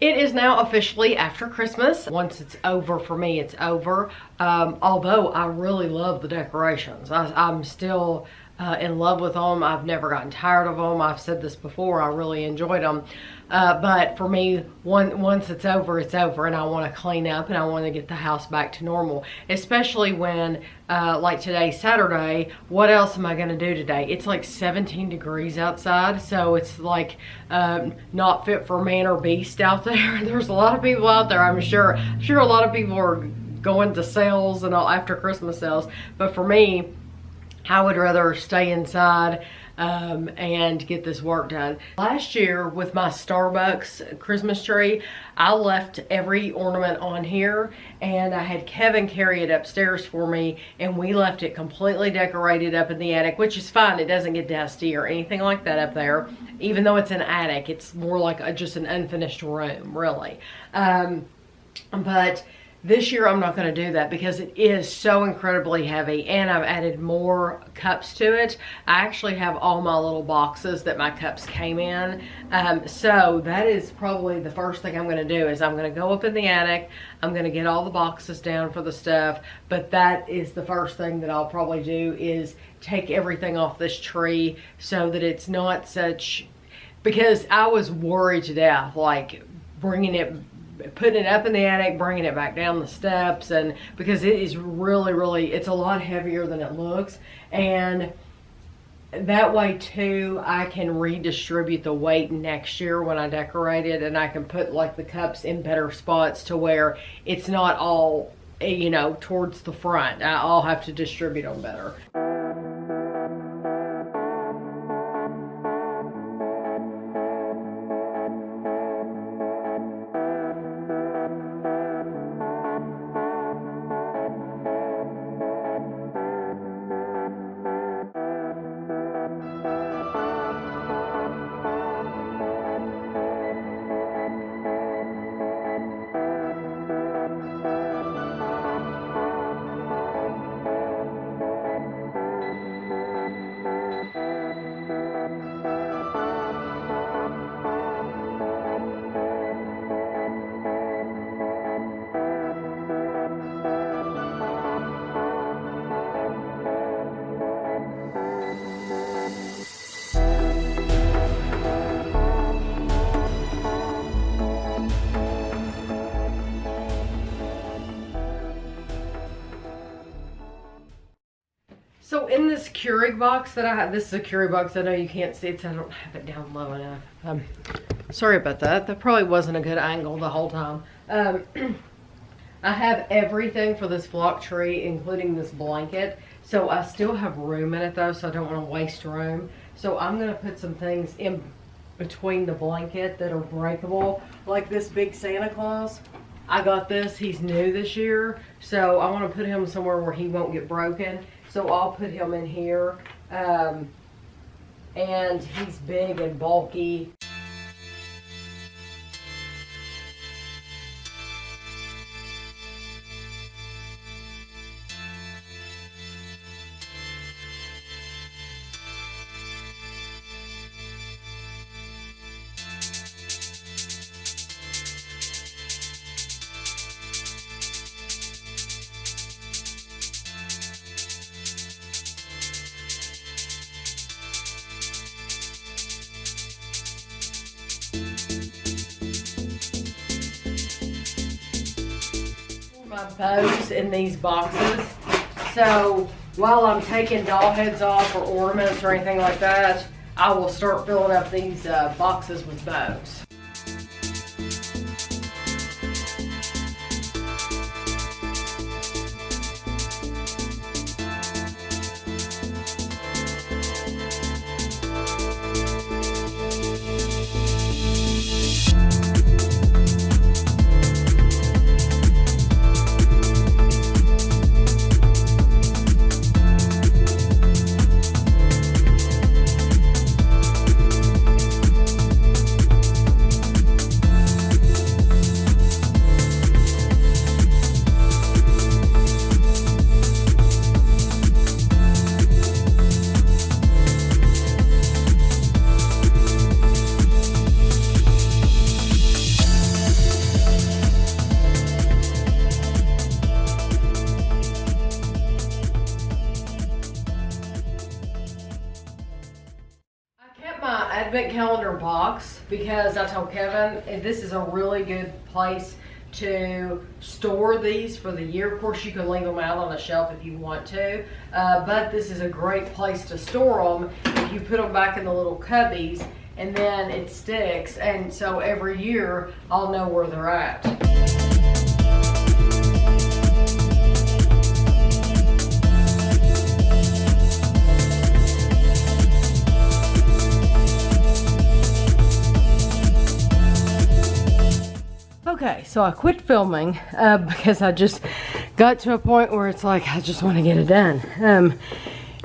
It is now officially after Christmas. Once it's over for me, it's over. Although I really love the decorations. I'm still in love with them. I've never gotten tired of them. I've said this before, I really enjoyed them. But for me, once it's over, and I want to clean up and I want to get the house back to normal. Especially when, like today, Saturday, what else am I going to do today? It's like 17 degrees outside, so it's like not fit for man or beast out there. There's a lot of people out there, I'm sure a lot of people are going to sales and all after Christmas sales. But for me, I would rather stay inside and get this work done. Last year with my Starbucks Christmas tree, I left every ornament on here and I had Kevin carry it upstairs for me, and we left it completely decorated up in the attic, which is fine. It doesn't get dusty or anything like that up there. Even though it's an attic, it's more like just an unfinished room, really. But this year I'm not going to do that because it is so incredibly heavy, and I've added more cups to it. I actually have all my little boxes that my cups came in. So that is probably the first thing I'm going to do is I'm going to go up in the attic. I'm going to get all the boxes down for the stuff. But that is the first thing that I'll probably do is take everything off this tree so that it's not such, because I was worried to death, like putting it up in the attic, bringing it back down the steps, and because it is really, it's a lot heavier than it looks. And that way too, I can redistribute the weight next year when I decorate it, and I can put like the cups in better spots to where it's not all, you know, towards the front. I'll have to distribute them better. So in this Keurig box that I have, this is a Keurig box, I know you can't see it, so I don't have it down low enough. Sorry about that. That probably wasn't a good angle the whole time. I have everything for this flock tree, including this blanket. So I still have room in it though, so I don't want to waste room. So I'm going to put some things in between the blanket that are breakable, like this big Santa Claus. I got this, he's new this year, so I want to put him somewhere where he won't get broken. So I'll put him in here, and he's big and bulky. My bows in these boxes. So while I'm taking doll heads off or ornaments or anything like that, I will start filling up these boxes with bows. advent calendar box because I told Kevin this is a really good place to store these for the year. Of course, you can leave them out on a shelf if you want to, but this is a great place to store them if you put them back in the little cubbies, and then it sticks, and so every year I'll know where they're at. Okay, so I quit filming because I just got to a point where it's like I just want to get it done.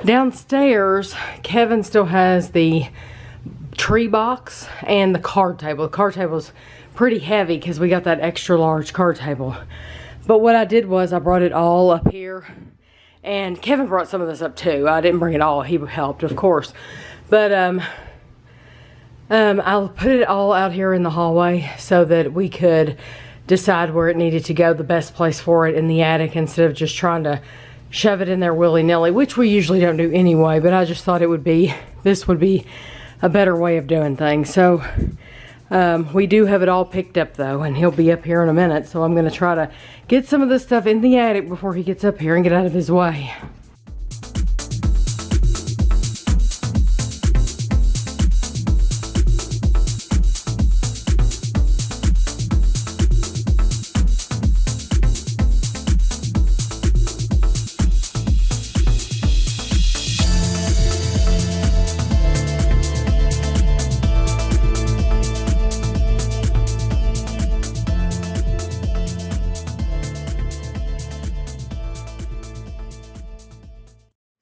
Downstairs, Kevin still has the tree box and the card table. The card table is pretty heavy because we got that extra large card table. But what I did was I brought it all up here, and Kevin brought some of this up too. I didn't bring it all. He helped, of course. But I'll put it all out here in the hallway so that we could decide where it needed to go, the best place for it in the attic, instead of just trying to shove it in there willy-nilly, which we usually don't do anyway, but I just thought this would be a better way of doing things. So we do have it all picked up though, and he'll be up here in a minute, so I'm going to try to get some of this stuff in the attic before he gets up here and get out of his way.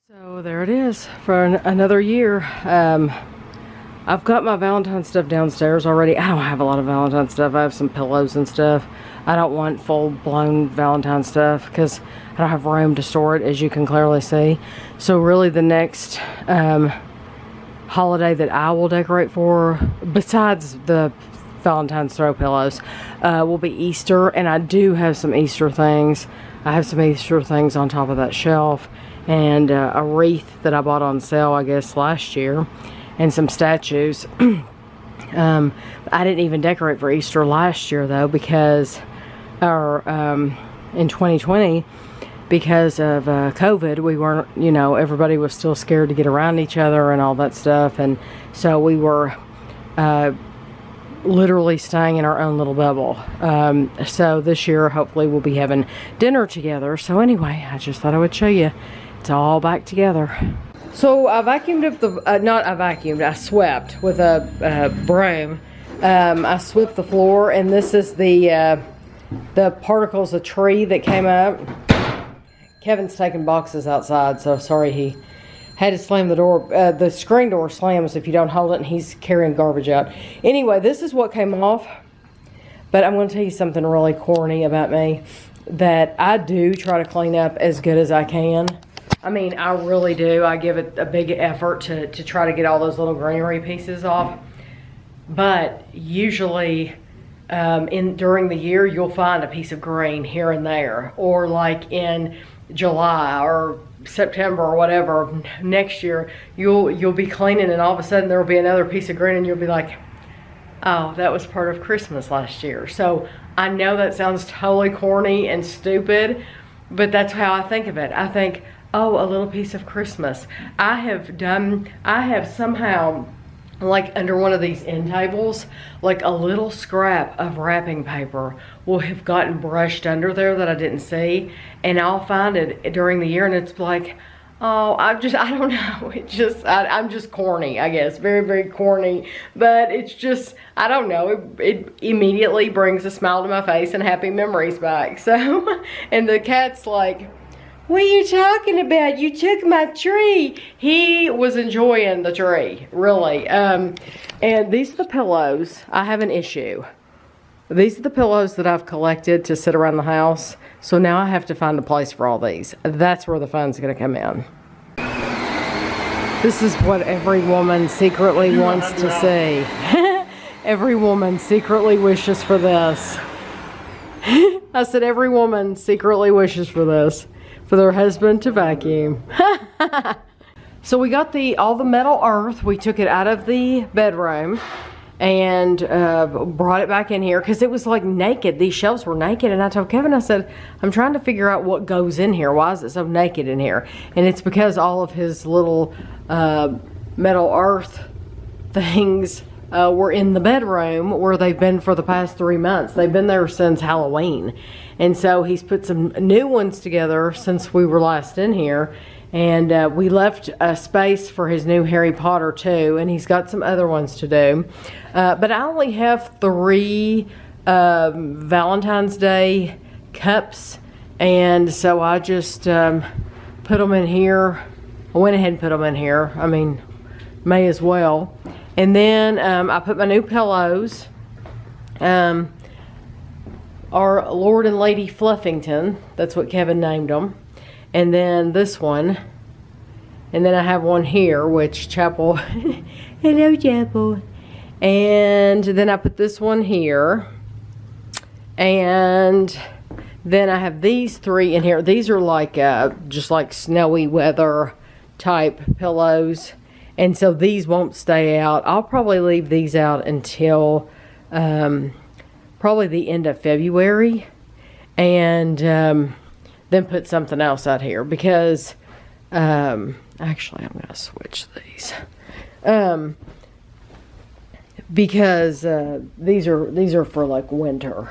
So there it is for another year. I've got my Valentine's stuff downstairs already. I don't have a lot of Valentine's stuff. I have some pillows and stuff. I don't want full-blown Valentine's stuff because I don't have room to store it, as you can clearly see. So really the next holiday that I will decorate for, besides the Valentine's throw pillows, will be Easter. And I do have some Easter things. I have some Easter things on top of that shelf, and a wreath that I bought on sale, I guess, last year, and some statues. I didn't even decorate for Easter last year though, because in 2020, because of COVID, we weren't, you know, everybody was still scared to get around each other and all that stuff, and so we were literally staying in our own little bubble. So this year hopefully we'll be having dinner together. So anyway, I just thought I would show you it's all back together. So I vacuumed up the not I vacuumed, I swept with a broom. I swept the floor, and this is the particles of tree that came up. Kevin's taking boxes outside, so sorry he had to slam the door. The screen door slams if you don't hold it, and he's carrying garbage out. Anyway, this is what came off. But I'm going to tell you something really corny about me, that I do try to clean up as good as I can. I mean, I really do. I give it a big effort to try to get all those little greenery pieces off. But usually during the year, you'll find a piece of green here and there. Or like in July or September or whatever, next year, you'll be cleaning, and all of a sudden there will be another piece of green, and you'll be like, oh, that was part of Christmas last year. So I know that sounds totally corny and stupid, but that's how I think of it. I think, oh, a little piece of Christmas. I have somehow, like under one of these end tables, like a little scrap of wrapping paper will have gotten brushed under there that I didn't see, and I'll find it during the year, and it's like, oh, I don't know, I'm just corny, I guess, very, very corny, but it's just, I don't know, it immediately brings a smile to my face and happy memories back. So, and the cat's like, what are you talking about? You took my tree. He was enjoying the tree, really. And these are the pillows. I have an issue. These are the pillows that I've collected to sit around the house. So now I have to find a place for all these. That's where the fun's gonna come in. This is what every woman secretly wants to see. Every woman secretly wishes for this. I said every woman secretly wishes for this. For their husband to vacuum. So we got all the metal earth. We took it out of the bedroom and brought it back in here because it was like naked. These shelves were naked, and I told Kevin, I said, I'm trying to figure out what goes in here. Why is it so naked in here? And it's because all of his little metal earth things were in the bedroom where they've been for the past 3 months. They've been there since Halloween. And so he's put some new ones together since we were last in here. And we left a space for his new Harry Potter too, and he's got some other ones to do. But I only have 3 Valentine's Day cups, and so I just put them in here. I went ahead and put them in here. I mean, may as well. And then I put my new pillows. Our Lord and Lady Fluffington, that's what Kevin named them. And then this one. And then I have one here, which Chapel, hello Chapel. And then I put this one here. And then I have these 3 in here. These are like, just like snowy weather type pillows. And so these won't stay out. I'll probably leave these out until probably the end of February. And then put something else out here because actually I'm gonna switch these because these are for like winter.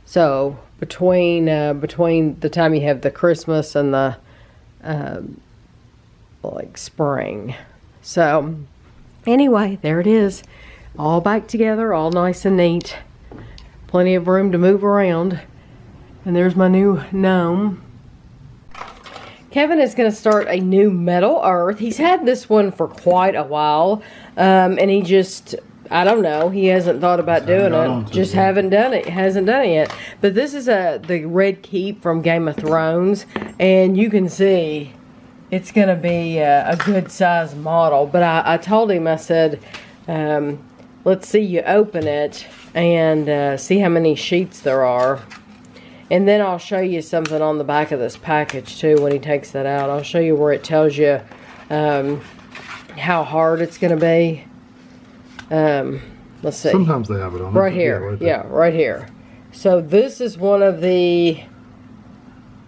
So between the time you have the Christmas and the like spring. So anyway, there it is, all back together, all nice and neat, plenty of room to move around. And there's my new gnome. Kevin is going to start a new metal earth. He's had this one for quite a while. And he just, I don't know, he hasn't thought about doing it. Just hasn't done it yet. But this is the Red Keep from Game of Thrones. And you can see it's going to be a good size model. But I told him, I said, let's see you open it and see how many sheets there are. And then I'll show you something on the back of this package too when he takes that out. I'll show you where it tells you how hard it's going to be. Let's see. Sometimes they have it on right here. Yeah, right here. So this is one of the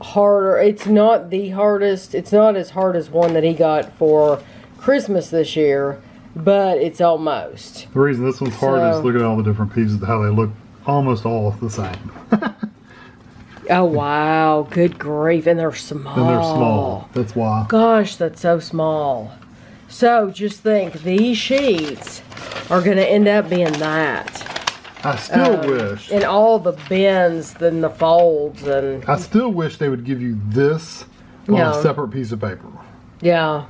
harder. It's not the hardest. It's not as hard as one that he got for Christmas this year, but it's almost. The reason this one's hard is look at all the different pieces, how they look almost all the same. Oh, wow. Good grief. And they're small. And they're small. That's why. Gosh, that's so small. So, just think, these sheets are going to end up being that. I still wish. And all the bends and the folds. And I still wish they would give you this on a separate piece of paper. Yeah.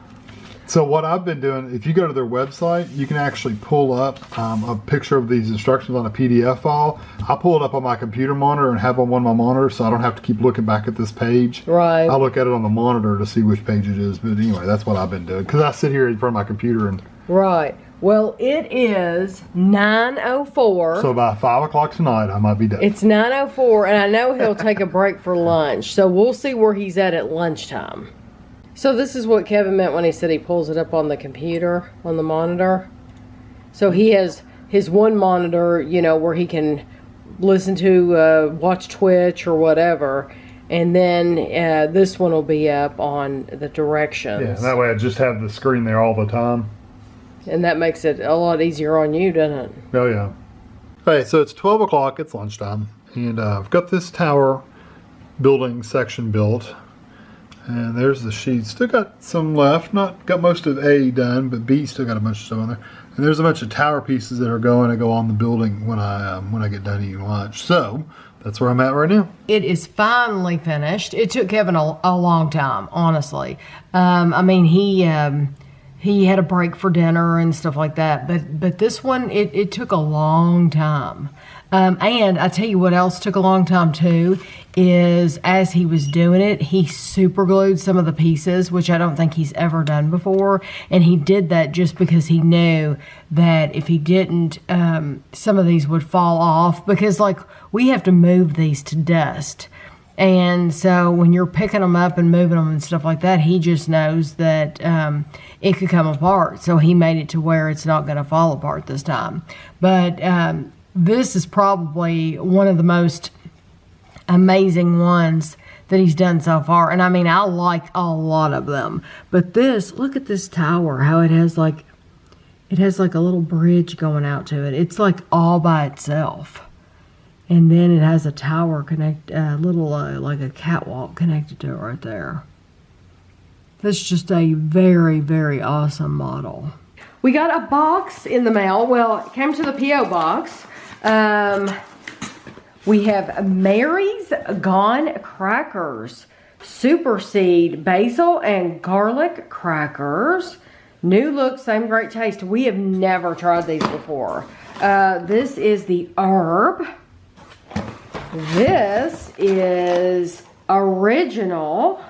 So what I've been doing, if you go to their website, you can actually pull up a picture of these instructions on a PDF file. I pull it up on my computer monitor and have on one of my monitors, so I don't have to keep looking back at this page. Right. I look at it on the monitor to see which page it is. But anyway, that's what I've been doing. Because I sit here in front of my computer and... Right. Well, it is 9:04. So by 5 o'clock tonight, I might be done. It's 9:04, and I know he'll take a break for lunch. So we'll see where he's at lunchtime. So this is what Kevin meant when he said he pulls it up on the computer, on the monitor. So he has his one monitor, you know, where he can listen to, watch Twitch or whatever. And then this one will be up on the directions. Yeah, that way I just have the screen there all the time. And that makes it a lot easier on you, doesn't it? Oh, yeah. Okay, so it's 12 o'clock, it's lunchtime. And I've got this tower building section built. And there's the sheet. Still got some left. Not got most of A done, but B still got a bunch of stuff on there. And there's a bunch of tower pieces that are going to go on the building when I get done eating lunch. So that's where I'm at right now. It is finally finished. It took Kevin a long time, honestly. I mean, he had a break for dinner and stuff like that. But this one, it took a long time. And I tell you what else took a long time too, is as he was doing it, he super glued some of the pieces, which I don't think he's ever done before. And he did that just because he knew that if he didn't, some of these would fall off, because like we have to move these to dust. And so when you're picking them up and moving them and stuff like that, he just knows that it could come apart. So he made it to where it's not going to fall apart this time. But this is probably one of the most amazing ones that he's done so far. And I mean, I like a lot of them. But this, look at this tower, how it has like a little bridge going out to it. It's like all by itself. And then it has a tower like a catwalk connected to it right there. That's just a very, very awesome model. We got a box in the mail. Well, it came to the P.O. box. We have Mary's Gone Crackers. Super Seed Basil and Garlic Crackers. New look, same great taste. We have never tried these before. This is the herb. This is original.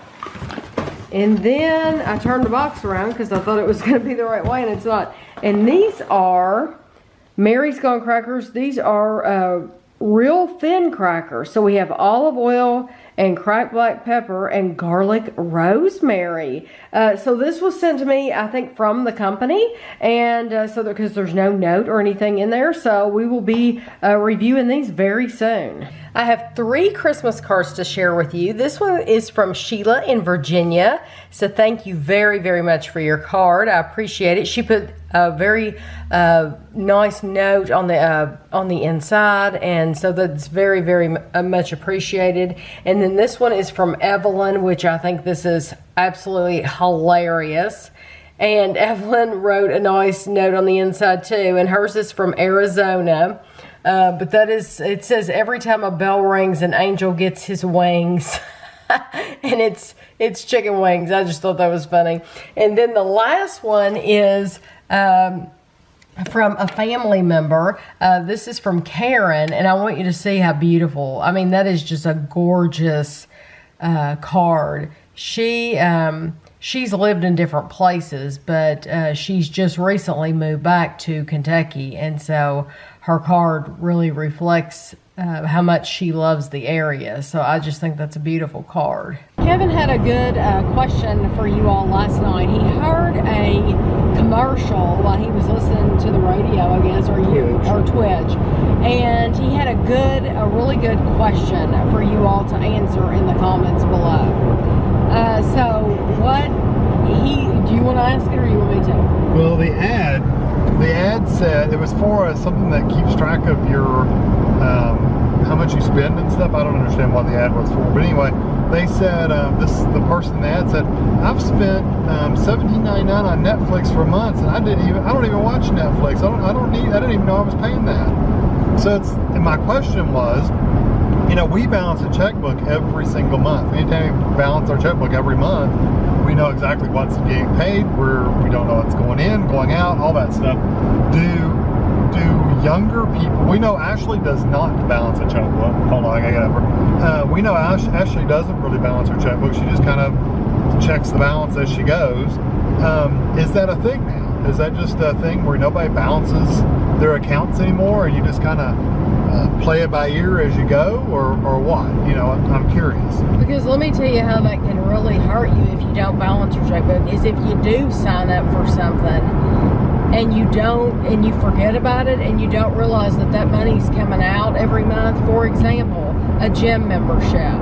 And then I turned the box around because I thought it was going to be the right way, and it's not. And these are Mary's Gone Crackers. These are real thin crackers. So we have olive oil and cracked black pepper and garlic rosemary. So this was sent to me, I think, from the company, and because there's no note or anything in there, so we will be reviewing these very soon. I have 3 Christmas cards to share with you. This one is from Sheila in Virginia. So thank you very, very much for your card. I appreciate it. She put a very nice note on the inside, and so that's very, very much appreciated. And then this one is from Evelyn, which I think this is absolutely hilarious. And Evelyn wrote a nice note on the inside too, and hers is from Arizona. But that is, it says, every time a bell rings, an angel gets his wings. And it's chicken wings. I just thought that was funny. And then the last one is from a family member. This is from Karen, and I want you to see how beautiful. I mean, that is just a gorgeous card. She's lived in different places, but she's just recently moved back to Kentucky, and so her card really reflects how much she loves the area. So I just think that's a beautiful card. Kevin had a good question for you all last night. He heard a commercial while he was listening to the radio, I guess, or Twitch, and he had a really good question for you all to answer in the comments below. So do you want to ask it, or you want me to? Well, the ad said it was for something that keeps track of your how much you spend and stuff. I don't understand what the ad was for, but anyway, they said the person in the ad said, I've spent $17.99 on Netflix for months, and I don't even watch Netflix. I didn't even know I was paying that. So and my question was, we balance a checkbook every single month. Anytime we balance our checkbook every month, we know exactly what's getting paid. We don't know what's going in, going out, all that stuff. Do younger people? We know Ashley does not balance a checkbook. Hold on, I got over. We know Ashley doesn't really balance her checkbook. She just kind of checks the balance as she goes. Is that a thing now? Is that just a thing where nobody balances their accounts anymore, and you just kind of play it by ear as you go, or what? I'm curious. Because let me tell you how that can really hurt you if you don't balance your checkbook, is if you do sign up for something and you forget about it, and you don't realize that money's coming out every month. For example, a gym membership,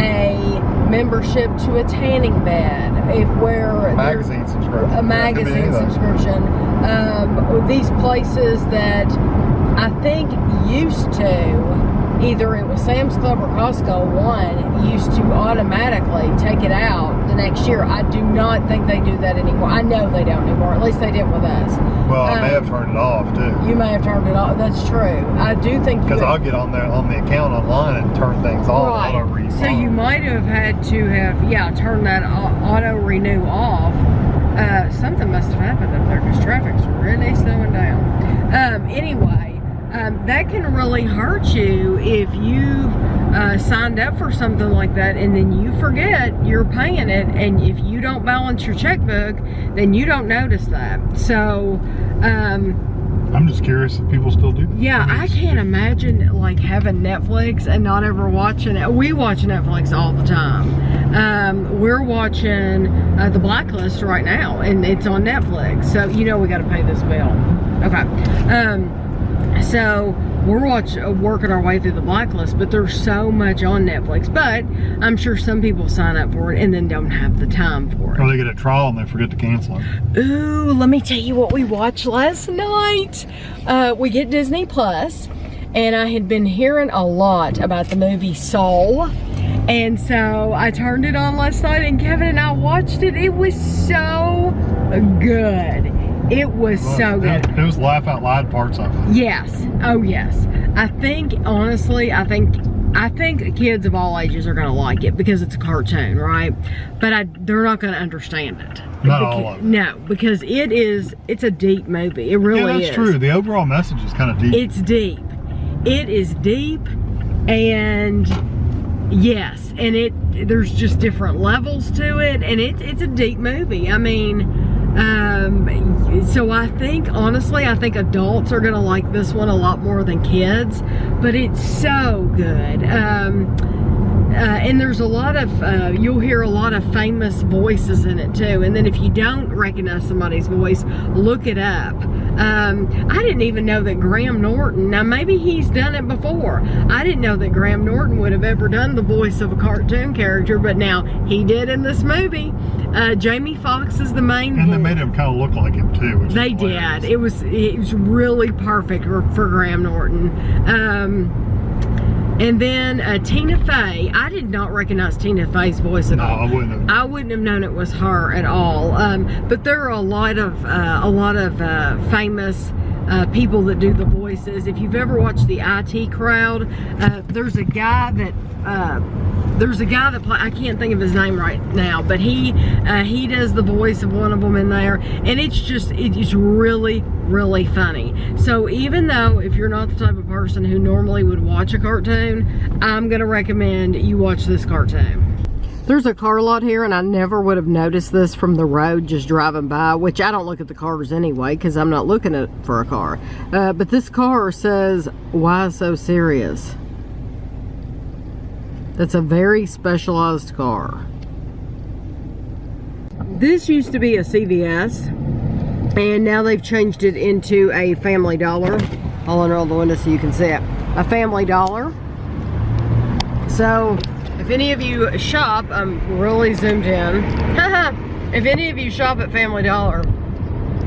a membership to a tanning bed, magazine subscription. A magazine subscription. These places that I think used to, either it was Sam's Club or Costco, one used to automatically take it out the next year. I do not think they do that anymore. I know they don't anymore. At least they didn't with us. Well, I may have turned it off too. You may have turned it off. That's true. I do think because I'll get on there on the account online and turn things off. Right. So you might have had to have turned that auto renew off. Something must have happened up there because traffic's really slowing down. Anyway. That can really hurt you if you've signed up for something like that, and then you forget you're paying it, and if you don't balance your checkbook, then you don't notice that. So I'm just curious if people still do that. Yeah, I can't imagine like having Netflix and not ever watching it. We watch Netflix all the time. We're watching The Blacklist right now, and it's on Netflix. So you know we got to pay this bill. Okay. So we're working our way through The Blacklist, but there's so much on Netflix. But I'm sure some people sign up for it and then don't have the time for it. Or they get a trial and they forget to cancel it. Ooh, let me tell you what we watched last night. We get Disney Plus, and I had been hearing a lot about the movie Soul. And so I turned it on last night, and Kevin and I watched it. It was so good. It was so good. It was laugh out loud parts of it. Yes. Oh yes. I think, honestly, I think kids of all ages are gonna like it because it's a cartoon, right? But they're not gonna understand it. Not all of it. No, because it's a deep movie. It really is. Yeah, that's true. The overall message is kind of deep. It's deep. It is deep, and yes, and there's just different levels to it, and it's a deep movie. I mean, so I think, honestly, I think adults are gonna like this one a lot more than kids, but it's so good. And there's a lot of, you'll hear a lot of famous voices in it too. And then if you don't recognize somebody's voice, look it up. I didn't even know that Graham Norton, now maybe he's done it before. I didn't know that Graham Norton would have ever done the voice of a cartoon character, but now he did in this movie. Jamie Foxx is the main voice. And they made him kind of look like him too. Which they did. It was really perfect for Graham Norton. And then Tina Fey. I did not recognize Tina Fey's voice at all. I wouldn't have known it was her at all. But there are a lot of famous people that do the voices. If you've ever watched the IT Crowd, there's a guy that I can't think of his name right now, but he does the voice of one of them in there, and it's really, really funny. So even though if you're not the type of person who normally would watch a cartoon, I'm gonna recommend you watch this cartoon. There's a car lot here, and I never would have noticed this from the road just driving by, which I don't look at the cars anyway because I'm not looking for a car. But this car says, "Why so serious?" That's a very specialized car. This used to be a CVS, and now they've changed it into a Family Dollar. I'll roll the window so you can see it. A Family Dollar. So, if any of you shop, I'm really zoomed in. If any of you shop at Family Dollar,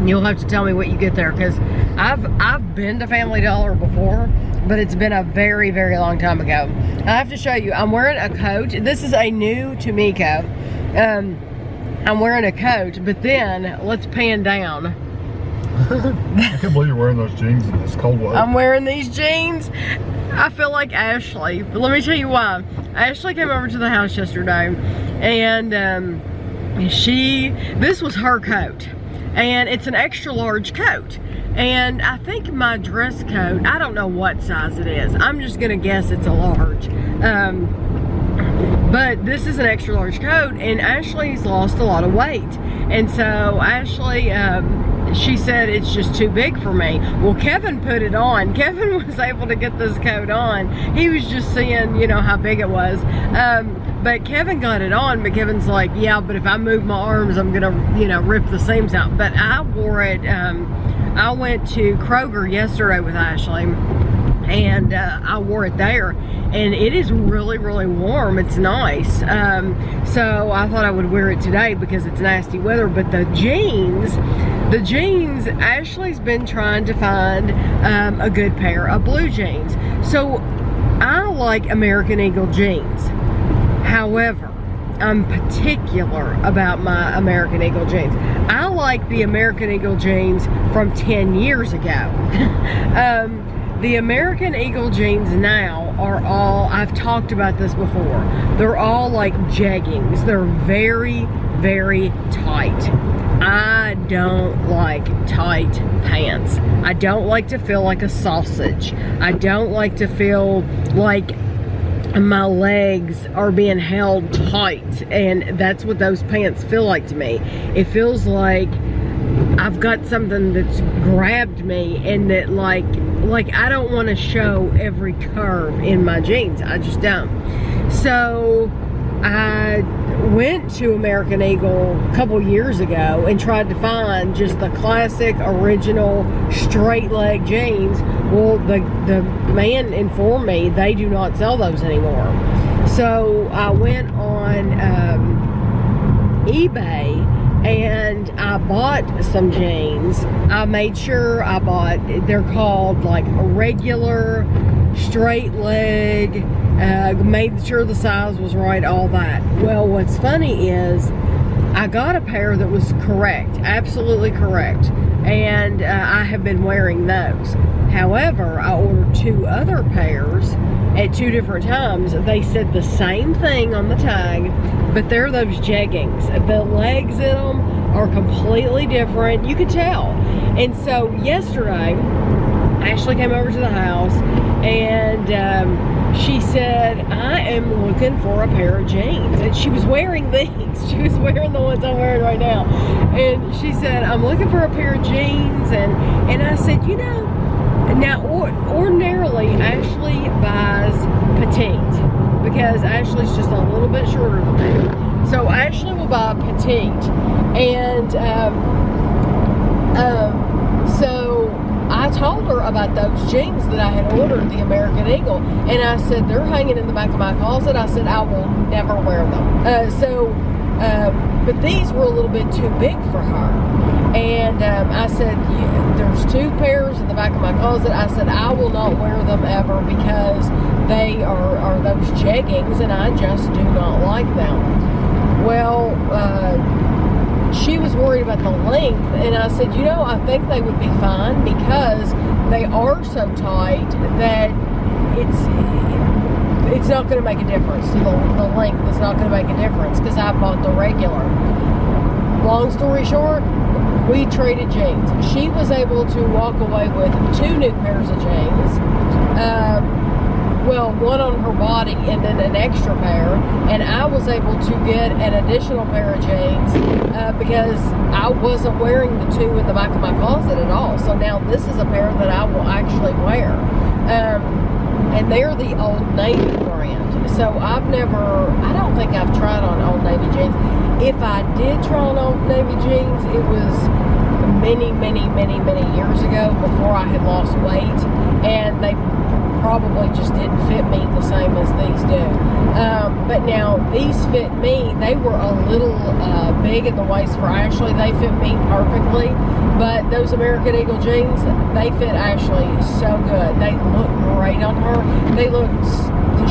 you'll have to tell me what you get there, because I've been to Family Dollar before, but it's been a very, very long time ago. I have to show you, I'm wearing a coat. This is a new to me coat. I'm wearing a coat, but then let's pan down. I can't believe you're wearing those jeans in this cold weather. I'm wearing these jeans. I feel like Ashley, but let me tell you why. Ashley came over to the house yesterday, and this was her coat, and it's an extra large coat. And I think my dress coat, I don't know what size it is. I'm just gonna guess it's a large. But this is an extra large coat, and Ashley's lost a lot of weight. And so Ashley, she said it's just too big for me. Well, Kevin put it on. Kevin was able to get this coat on. He was just seeing, you know, how big it was. But Kevin got it on, but Kevin's like, yeah, but if I move my arms, I'm gonna, you know, rip the seams out. But I wore it, I went to Kroger yesterday with Ashley, and I wore it there, and it is really, really warm. It's nice. So I thought I would wear it today because it's nasty weather. But the jeans, Ashley's been trying to find a good pair of blue jeans. So I like American Eagle jeans. However, I'm particular about my American Eagle jeans. I like the American Eagle jeans from 10 years ago. The American Eagle jeans now are all, I've talked about this before, they're all like jeggings. They're very, very tight. I don't like tight pants. I don't like to feel like a sausage. I don't like to feel like my legs are being held tight, and that's what those pants feel like to me. It feels like I've got something that's grabbed me, and that like I don't want to show every curve in my jeans. I just don't. So I went to American Eagle a couple years ago and tried to find just the classic original straight leg jeans. Well, the man informed me they do not sell those anymore. So I went on eBay and I bought some jeans. I made sure I bought, they're called like a regular straight leg, made sure the size was right, all that. Well, what's funny is I got a pair that was correct, absolutely correct, and I have been wearing those. However, I ordered 2 other pairs at 2 different times. They said the same thing on the tag, but they're those jeggings. The legs in them are completely different. You could tell. And so yesterday, Ashley came over to the house and she said, I am looking for a pair of jeans. And she was wearing these. She was wearing the ones I'm wearing right now. And she said, I'm looking for a pair of jeans. And I said, you know, now ordinarily Ashley buys petite because Ashley's just a little bit shorter than me. So Ashley will buy petite. And so I told her about those jeans that I had ordered, the American Eagle, and I said, they're hanging in the back of my closet. I said, I will never wear them. But these were a little bit too big for her. And I said, there's 2 pairs in the back of my closet. I said, I will not wear them ever because they are those jeggings and I just do not like them. Well, she was worried about the length, and I said, you know, I think they would be fine because they are so tight that it's not going to make a difference. The length is not going to make a difference because I bought the regular. Long story short, we traded jeans. She was able to walk away with 2 new pairs of jeans. Well, one on her body and then an extra pair, and I was able to get an additional pair of jeans because I wasn't wearing the 2 in the back of my closet at all. So now this is a pair that I will actually wear, and they're the Old Navy brand. So I don't think I've tried on Old Navy jeans. If I did try on Old Navy jeans, it was many years ago before I had lost weight, and they probably just didn't fit me the same as these do. But now these fit me. They were a little big in the waist for Ashley. They fit me perfectly. But those American Eagle jeans, they fit Ashley so good. They look great on her.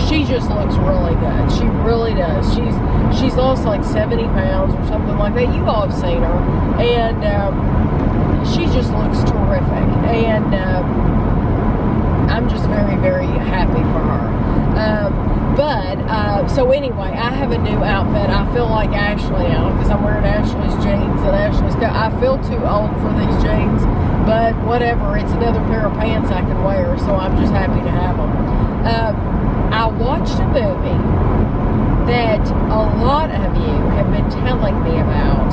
She just looks really good. She really does. She's lost like 70 pounds or something like that. You all have seen her. And she just looks terrific. And I'm just very happy for her. So anyway, I have a new outfit. I feel like Ashley now because I'm wearing Ashley's jeans and Ashley's coat. I feel too old for these jeans, but whatever. It's another pair of pants I can wear, so I'm just happy to have them. I watched a movie that a lot of you have been telling me about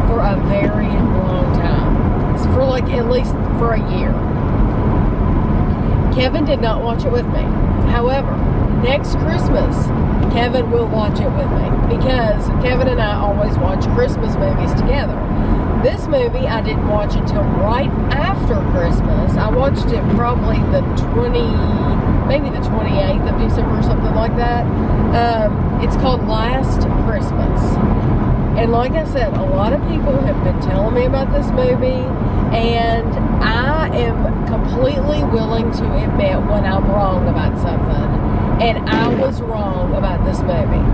for a very long time. It's for like at least for a year. Kevin did not watch it with me. However, next Christmas, Kevin will watch it with me because Kevin and I always watch Christmas movies together. This movie I didn't watch until right after Christmas. I watched it probably maybe the 28th of December or something like that. It's called Last Christmas. And like I said, a lot of people have been telling me about this movie, and I am completely willing to admit when I'm wrong about something. And I was wrong about this movie.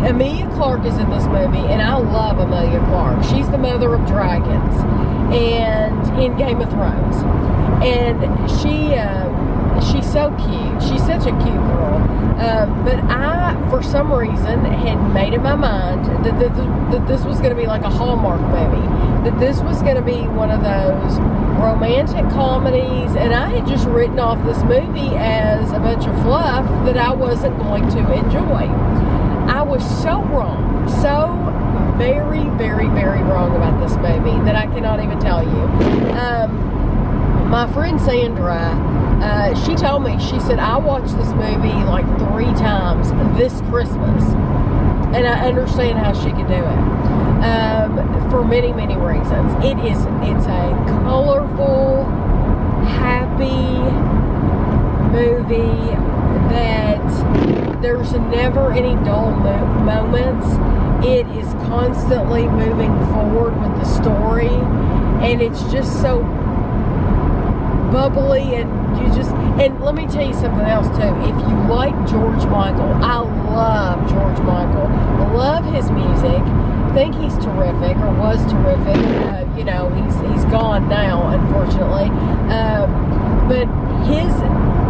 Emilia Clarke is in this movie, and I love Emilia Clarke. She's the mother of dragons and in Game of Thrones. And she's so cute. She's such a cute girl. But I, for some reason, had made in my mind that this was going to be like a Hallmark movie. That this was going to be one of those romantic comedies. And I had just written off this movie as a bunch of fluff that I wasn't going to enjoy. I was so wrong. So very, very, very wrong about this movie that I cannot even tell you. My friend Sandra, she told me, she said, I watched this movie like 3 times this Christmas. And I understand how she could do it. For many, many reasons. It's a colorful, happy movie that there's never any dull moments. It is constantly moving forward with the story, and it's just so bubbly, and let me tell you something else too. If you like George Michael, I love George Michael. I love his music. Think he's terrific, or was terrific. You know, he's gone now, unfortunately. But his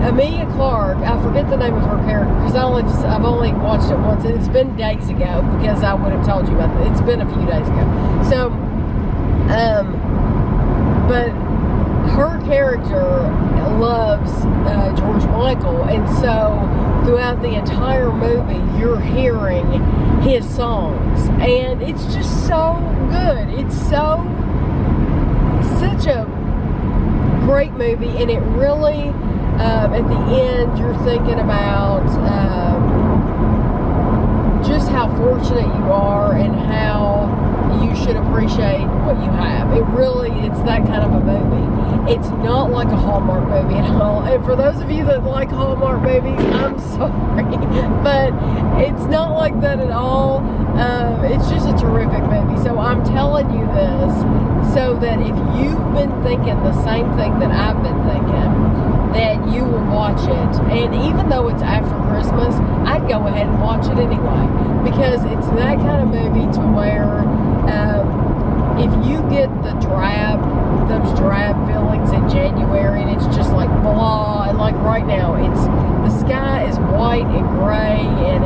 Emilia Clarke, I forget the name of her character because I've only watched it once, and it's been days ago because I would have told you about it. It's been a few days ago. So, but her character loves George Michael, and so throughout the entire movie you're hearing his songs, and it's just so good. It's such a great movie, and it really at the end you're thinking about just how fortunate you are and how you should appreciate what you have. It's that kind of a movie. It's not like a Hallmark movie at all. And for those of you that like Hallmark movies, I'm sorry, but it's not like that at all. It's just a terrific movie. So I'm telling you this so that if you've been thinking the same thing that I've been thinking, that you will watch it. And even though it's after Christmas, I'd go ahead and watch it anyway, because it's that kind of movie to where if you get those drab feelings in January, and it's just like blah, and like right now the sky is white and gray, and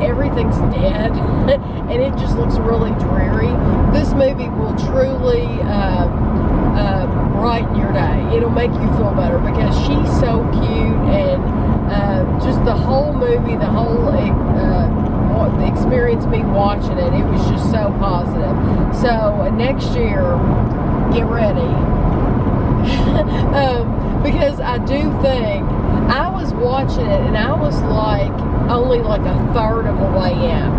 everything's dead, and it just looks really dreary. This movie will truly brighten your day. It'll make you feel better because she's so cute, and just the whole movie, the experience me watching it, it was just so positive. So next year, get ready. Because I do think I was watching it, and I was like only like a third of the way in,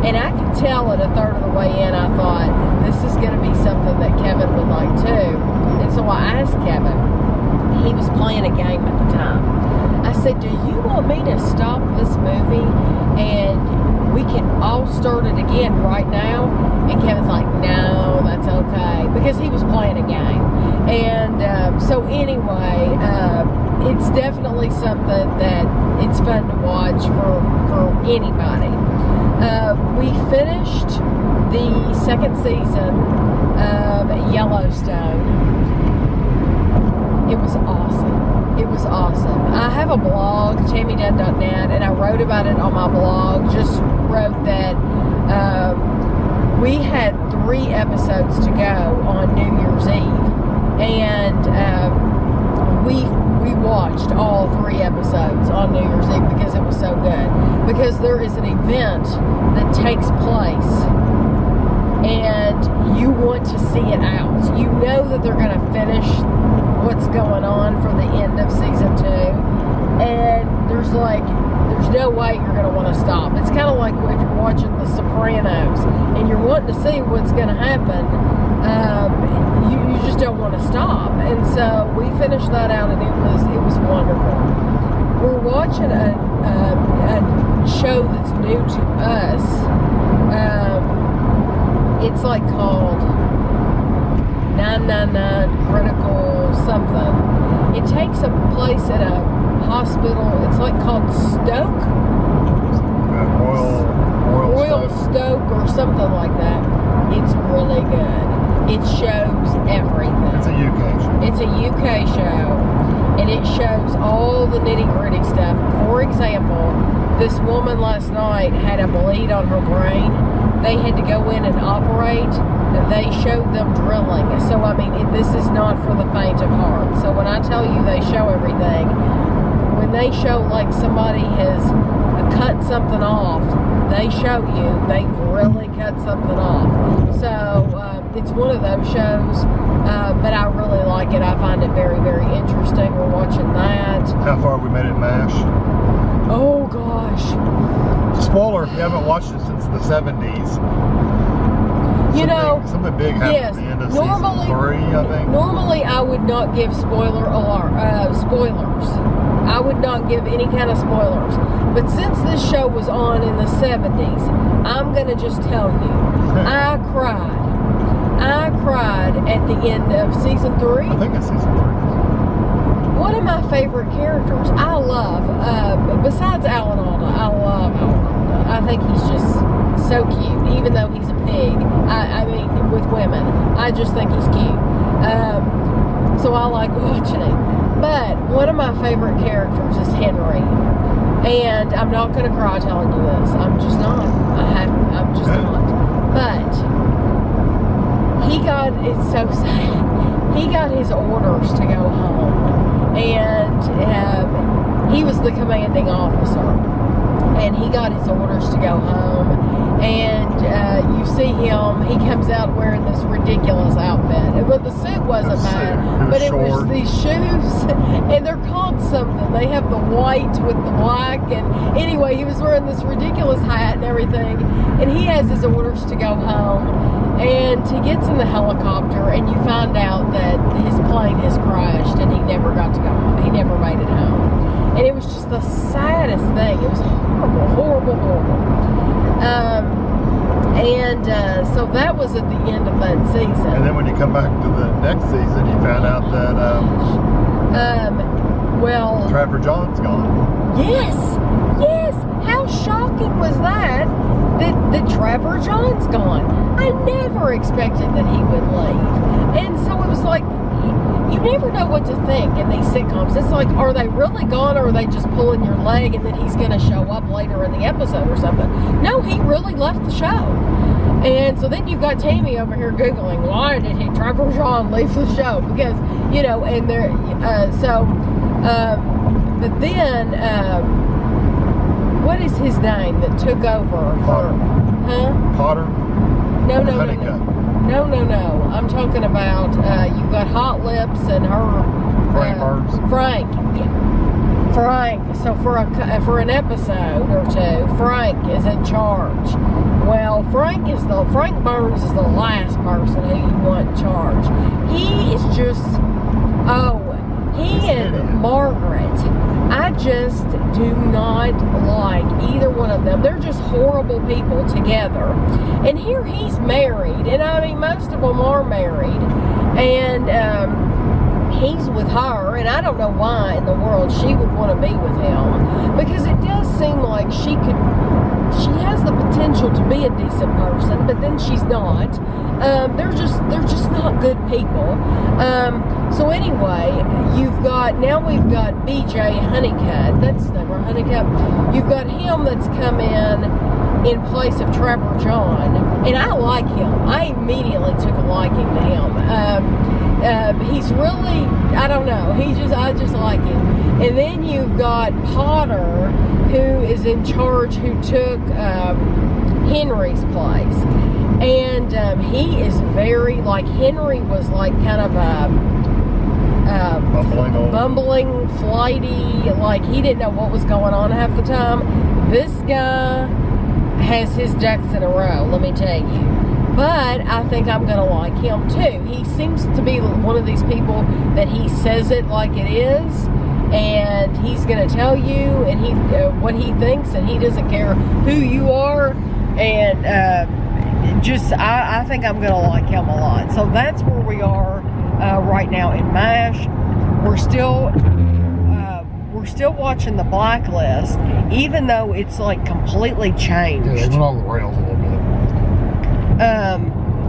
and I could tell at a third of the way in I thought this is going to be something that Kevin would like too. And so I asked Kevin, he was playing a game at the time, I said, do you want me to stop this movie and we can all start it again right now? And Kevin's like, no, that's okay, because he was playing a game. And so anyway, it's definitely something that it's fun to watch for anybody. We finished the 2nd season of Yellowstone. It was awesome. It was awesome. I have a blog, tammydunn.net, and I wrote about it on my blog. Just wrote that we had 3 episodes to go on New Year's Eve, and we watched all 3 episodes on New Year's Eve because it was so good. Because there is an event that takes place, and you want to see it out. You know that they're going to finish what's going on for the end of season 2, and there's no way you're going to want to stop. It's kind of like if you're watching The Sopranos and you're wanting to see what's going to happen, you just don't want to stop. And so we finished that out, and it was wonderful. We're watching a show that's new to us. It's like called 999 Critical something. It takes a place at a hospital. It's like called Stoke. Royal Stoke or something like that. It's really good. It shows everything. It's a UK show. It's a UK show, and it shows all the nitty-gritty stuff. For example, this woman last night had a bleed on her brain. They had to go in and operate. They showed them drilling. So, I mean, this is not for the faint of heart. So when I tell you they show everything, when they show like somebody has cut something off, they show you they've really cut something off. So it's one of those shows, but I really like it. I find it very, very interesting. We're watching that. How far we made it in MASH? Oh gosh. Spoiler if you haven't watched it since the 70s. Something big happened yes, at the end of season 3, I think. Normally I would not give spoilers. I would not give any kind of spoilers. But since this show was on in the 70s, I'm going to just tell you, I cried. I cried at the end of season 3. I think it's season 3. One of my favorite characters I love, besides Alan Alda, I love Alan Alda. I think he's just so cute, even though he's a pig. I mean, with women, I just think he's cute. So I like watching him. But one of my favorite characters is Henry. And I'm not going to cry telling you this. I'm just not. I'm just not. But it's so sad. He got his orders to go home. And he was the commanding officer. And he got his orders to go home. And you see him, he comes out wearing this ridiculous outfit. But the suit wasn't bad. But it was these shoes. And they're called something. They have the white with the black. And anyway, he was wearing this ridiculous hat and everything. And he has his orders to go home. And he gets in the helicopter. And you find out that his plane has crashed. And he never got to go home. He never made it home. And it was just the saddest thing. It was horrible, horrible, horrible. So that was at the end of that season. And then when you come back to the next season, you found out that Trapper John's gone. Yes, yes. How shocking was that Trapper John's gone? I never expected that he would leave. And so it was like, you never know what to think in these sitcoms. It's like, are they really gone, or are they just pulling your leg and then he's going to show up later in the episode or something? No, he really left the show. And so then you've got Tammy over here Googling, why did Trapper John leave the show? Because, and they're, but then, what is his name that took over for, Potter? No. No. I'm talking about, you've got Hot Lips and her... Frank. Yeah. Frank. So for an episode or two, Frank is in charge. Well, Frank Burns is the last person who you want in charge. He is just... he and Margaret, I just do not like either one of them. They're just horrible people together. And here he's married, and I mean, most of them are married, and he's with her, and I don't know why in the world she would want to be with him, because it does seem like she has the potential to be a decent person, but then she's not. They're just not good people. So anyway, we've got BJ Honeycutt. That's his name, right? Honeycutt. You've got him that's come in place of Trapper John, and I like him. I immediately took a liking to him. He's really, I don't know, I just like him. And then you've got Potter, who is in charge, who took Henry's place. And he is very, like, Henry was like kind of bumbling, flighty, like he didn't know what was going on half the time. This guy has his ducks in a row, let me tell you. But I think I'm going to like him too. He seems to be one of these people that he says it like it is, and he's going to tell you and what he thinks, and he doesn't care who you are. And I think I'm going to like him a lot. So that's where we are right now in MASH. We're still watching The Blacklist, even though it's like completely changed. Yeah, they went on the rails a little bit.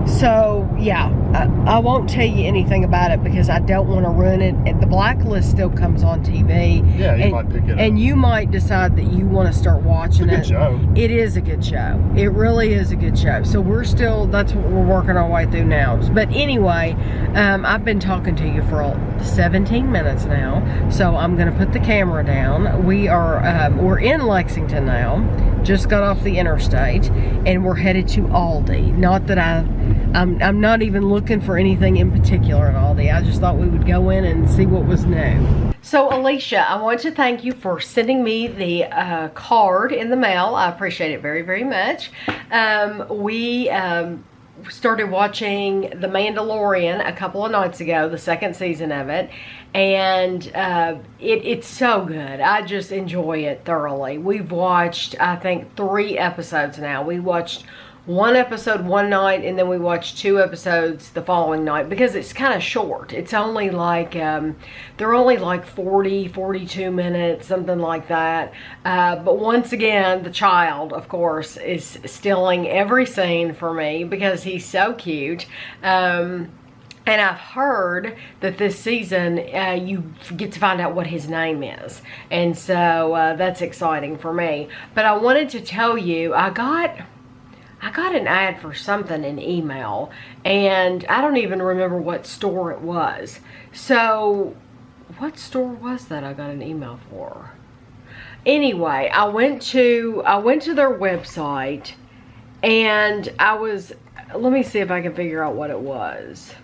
So yeah, I won't tell you anything about it because I don't want to ruin it. The Blacklist still comes on TV. Yeah, you might pick it up. And you might decide that you want to start watching it. It's a good show. It is a good show. It really is a good show. So that's what we're working our way through now. But anyway, I've been talking to you for 17 minutes now. So I'm going to put the camera down. We're in Lexington now. Just got off the interstate. And we're headed to Aldi. Not that I'm not even looking for anything in particular at Aldi. I just thought we would go in and see what was new. So Alicia, I want to thank you for sending me the card in the mail. I appreciate it very, very much. We started watching The Mandalorian a couple of nights ago, the second season of it. And it's so good. I just enjoy it thoroughly. We've watched, I think, 3 episodes now. We watched 1 episode one night, and then we watched 2 episodes the following night because it's kind of short. It's only like, they're only like 40, 42 minutes, something like that. But once again, the child, of course, is stealing every scene for me because he's so cute. And I've heard that this season you get to find out what his name is. And so that's exciting for me. But I wanted to tell you, I got an ad for something in email. And I don't even remember what store it was. So what store was that I got an email for? Anyway, I went to their website. And let me see if I can figure out what it was.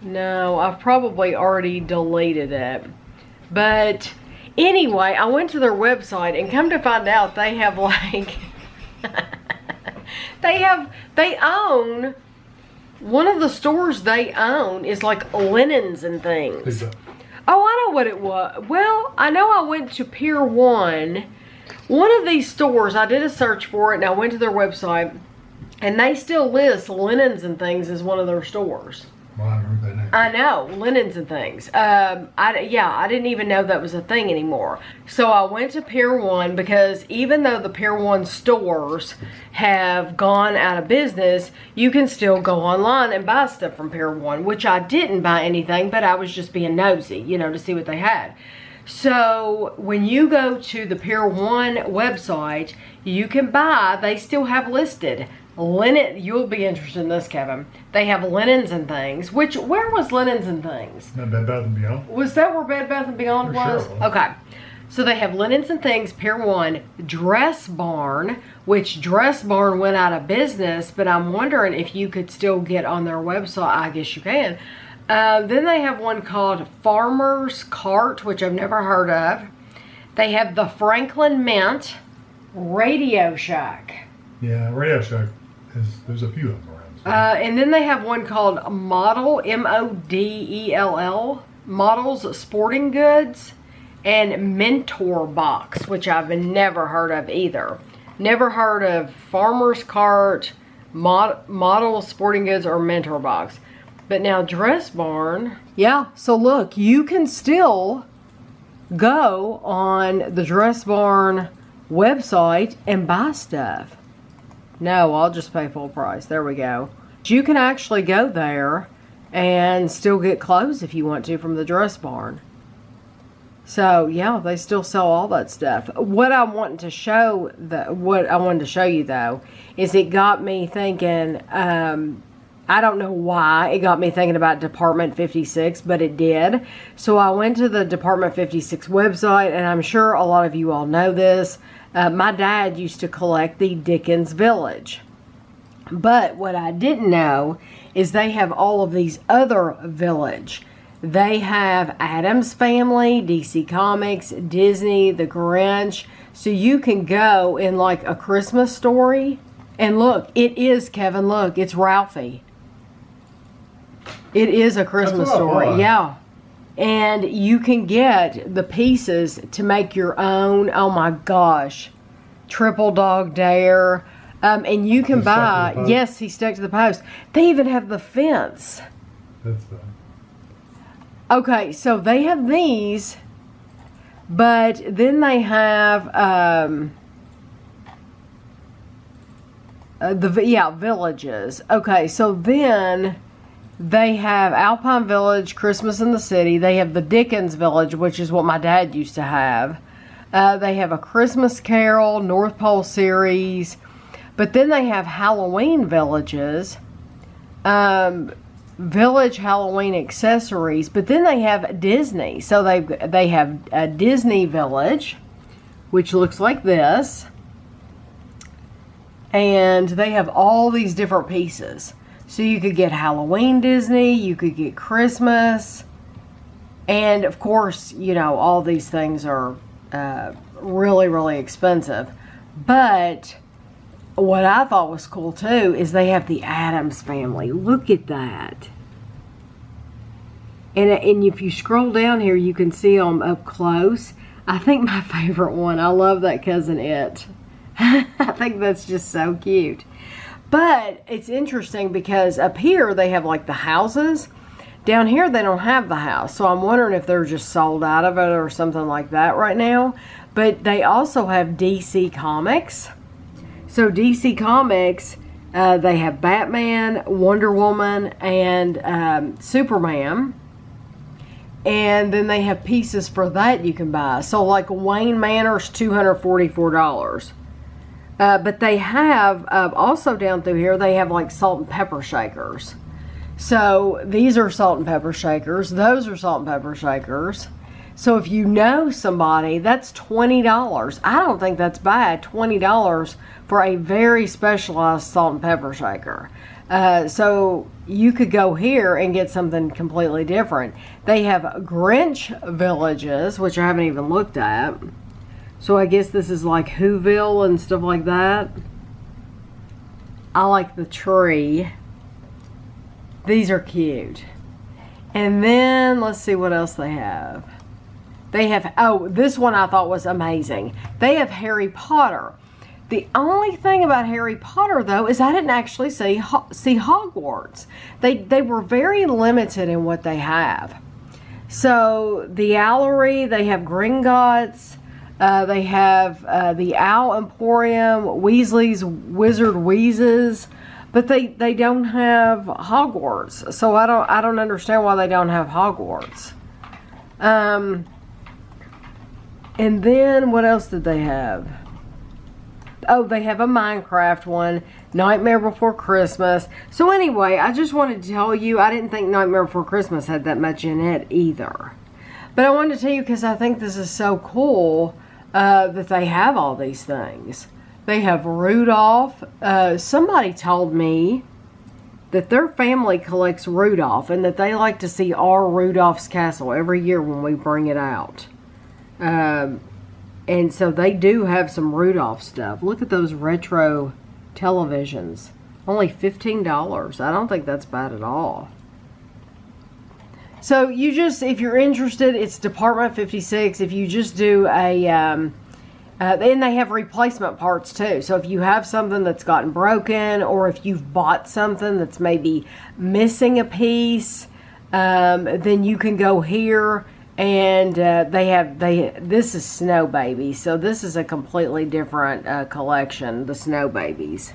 No, I've probably already deleted it. But anyway, I went to their website and come to find out they have like they own one of the stores they own is like linens and things. Oh, I know what it was. Well, I know I went to Pier 1. One of these stores, I did a search for it and I went to their website and they still list linens and things as one of their stores. Wow, I know, linens and things. I didn't even know that was a thing anymore. So I went to Pier 1 because even though the Pier 1 stores have gone out of business, you can still go online and buy stuff from Pier 1, which I didn't buy anything, but I was just being nosy, you know, to see what they had. So when you go to the Pier 1 website, you can buy, they still have listed linen. You'll be interested in this, Kevin. They have linens and things. Where was linens and things? Bed Bath & Beyond. Was that where Bed Bath & Beyond was? Sure. Okay. So they have linens and things, Pier 1, Dress Barn, which Dress Barn went out of business, but I'm wondering if you could still get on their website. I guess you can. Then they have one called Farmer's Cart, which I've never heard of. They have the Franklin Mint, Radio Shack. Yeah, Radio Shack. There's a few of them around. So. And then they have one called Model, M-O-D-E-L-L, Models Sporting Goods, and Mentor Box, which I've never heard of either. Never heard of Farmer's Cart, Model Sporting Goods, or Mentor Box. But now Dress Barn, yeah, so look, you can still go on the Dress Barn website and buy stuff. No, I'll just pay full price. There we go. You can actually go there and still get clothes if you want to from the Dress Barn. So yeah, they still sell all that stuff. What I wanted to show you though, is it got me thinking. I don't know why it got me thinking about Department 56, but it did. So I went to the Department 56 website, and I'm sure a lot of you all know this. My dad used to collect the Dickens Village. But what I didn't know is they have all of these other Village. They have Addams Family, DC Comics, Disney, The Grinch. So you can go in like A Christmas Story. And look, it is, Kevin, look, it's Ralphie. It is A Christmas Story, yeah. And you can get the pieces to make your own. Oh my gosh. Triple Dog Dare. And you can buy, yes, he stuck to the post. They even have the fence. That's the... Okay, so they have these, but then they have villages. Okay, so then They have Alpine Village, Christmas in the City. They have the Dickens Village, which is what my dad used to have. They have A Christmas Carol, North Pole Series. But then they have Halloween villages. Village Halloween accessories. But then they have Disney. So they have a Disney Village, which looks like this. And they have all these different pieces. So you could get Halloween Disney, you could get Christmas, and of course, you know, all these things are really, really expensive. But what I thought was cool too is they have the Addams Family. Look at that. And if you scroll down here, you can see them up close. I think my favorite one, I love that Cousin It. I think that's just so cute. But it's interesting because up here they have like the houses. Down here they don't have the house. So I'm wondering if they're just sold out of it or something like that right now. But they also have DC Comics. So DC Comics, they have Batman, Wonder Woman, and Superman. And then they have pieces for that you can buy. So like Wayne Manor's $244. But they have, also down through here, they have like salt and pepper shakers. So these are salt and pepper shakers. Those are salt and pepper shakers. So if you know somebody, that's $20. I don't think that's bad. $20 for a very specialized salt and pepper shaker. So you could go here and get something completely different. They have Grinch villages, which I haven't even looked at. So I guess this is like Whoville and stuff like that. I like the tree. These are cute. And then let's see what else they have. They have, oh, this one I thought was amazing. They have Harry Potter. The only thing about Harry Potter though is I didn't actually see Hogwarts. They were very limited in what they have. So the Owlery, they have Gringotts. They have the Owl Emporium, Weasley's Wizard Wheezes, but they don't have Hogwarts. So I don't understand why they don't have Hogwarts. And then what else did they have? Oh, they have a Minecraft one, Nightmare Before Christmas. So anyway, I just wanted to tell you, I didn't think Nightmare Before Christmas had that much in it either. But I wanted to tell you because I think this is so cool. That they have all these things. They have Rudolph. Somebody told me that their family collects Rudolph and that they like to see our Rudolph's Castle every year when we bring it out. And so they do have some Rudolph stuff. Look at those retro televisions. Only $15. I don't think that's bad at all. So you just, if you're interested, it's Department 56. If you just do a, then they have replacement parts too. So if you have something that's gotten broken, or if you've bought something that's maybe missing a piece, then you can go here and this is Snow Babies. So this is a completely different collection, the Snow Babies.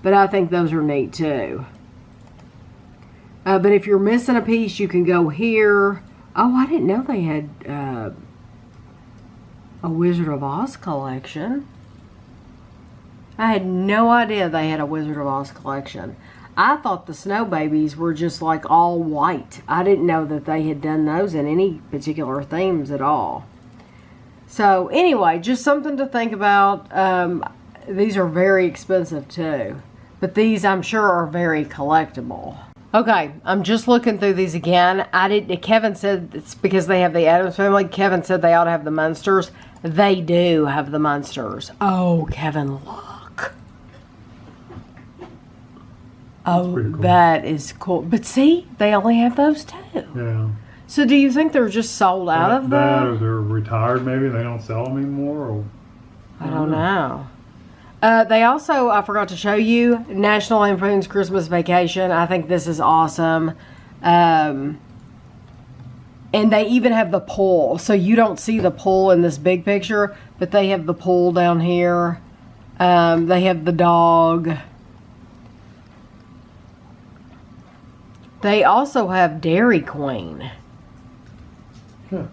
But I think those are neat too. But if you're missing a piece, you can go here. Oh, I didn't know they had a Wizard of Oz collection. I had no idea they had a Wizard of Oz collection. I thought the Snow Babies were just like all white. I didn't know that they had done those in any particular themes at all. So anyway, just something to think about. These are very expensive too. But these I'm sure are very collectible. Okay, I'm just looking through these again. Kevin said it's because they have the Addams Family. Kevin said they ought to have the Munsters. They do have the Munsters. Oh, Kevin, look. Oh, cool. That is cool. But see, they only have those two. Yeah. So do you think they're just sold out of that? them? Or they're retired maybe? They don't sell them anymore? Or, I don't know. They also, I forgot to show you, National Lampoon's Christmas Vacation. I think this is awesome. And they even have the pool. So you don't see the pool in this big picture, but they have the pool down here. They have the dog. They also have Dairy Queen. Huh.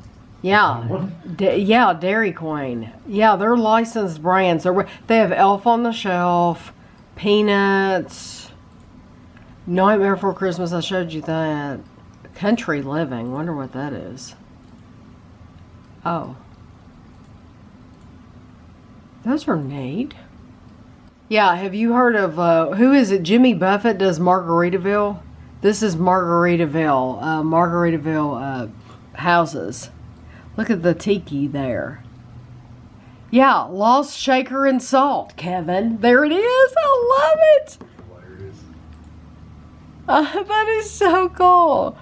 Yeah, yeah, Dairy Queen. Yeah, they're licensed brands. They have Elf on the Shelf, Peanuts, Nightmare Before Christmas. I showed you that. Country Living. Wonder what that is. Oh, those are neat. Yeah, have you heard of who is it? Jimmy Buffett does Margaritaville. This is Margaritaville. Margaritaville houses. Look at the tiki there. Yeah, Lost Shaker and Salt, Kevin. There it is. I love it. That is so cool.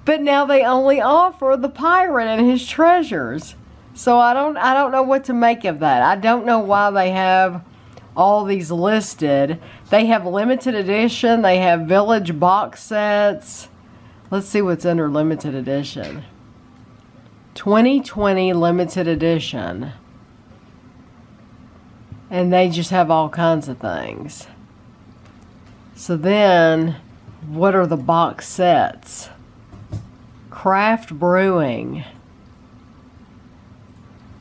But now they only offer the pirate and his treasures. So I don't know what to make of that. I don't know why they have all these listed. They have limited edition. They have village box sets. Let's see what's under limited edition. 2020 limited edition. And they just have all kinds of things. So then, what are the box sets? Craft Brewing.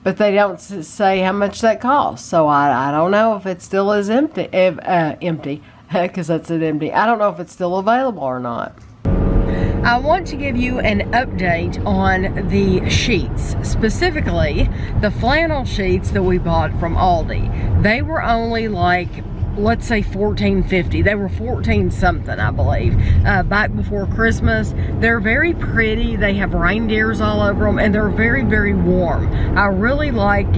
But they don't say how much that costs. So I don't know if it still is empty. Empty. Because that's it, empty. I don't know if it's still available or not. I want to give you an update on the sheets, specifically the flannel sheets that we bought from Aldi. They were only like, let's say $14.50. They were $14 something, I believe, back before Christmas. They're very pretty. They have reindeers all over them, and they're very, very warm. I really like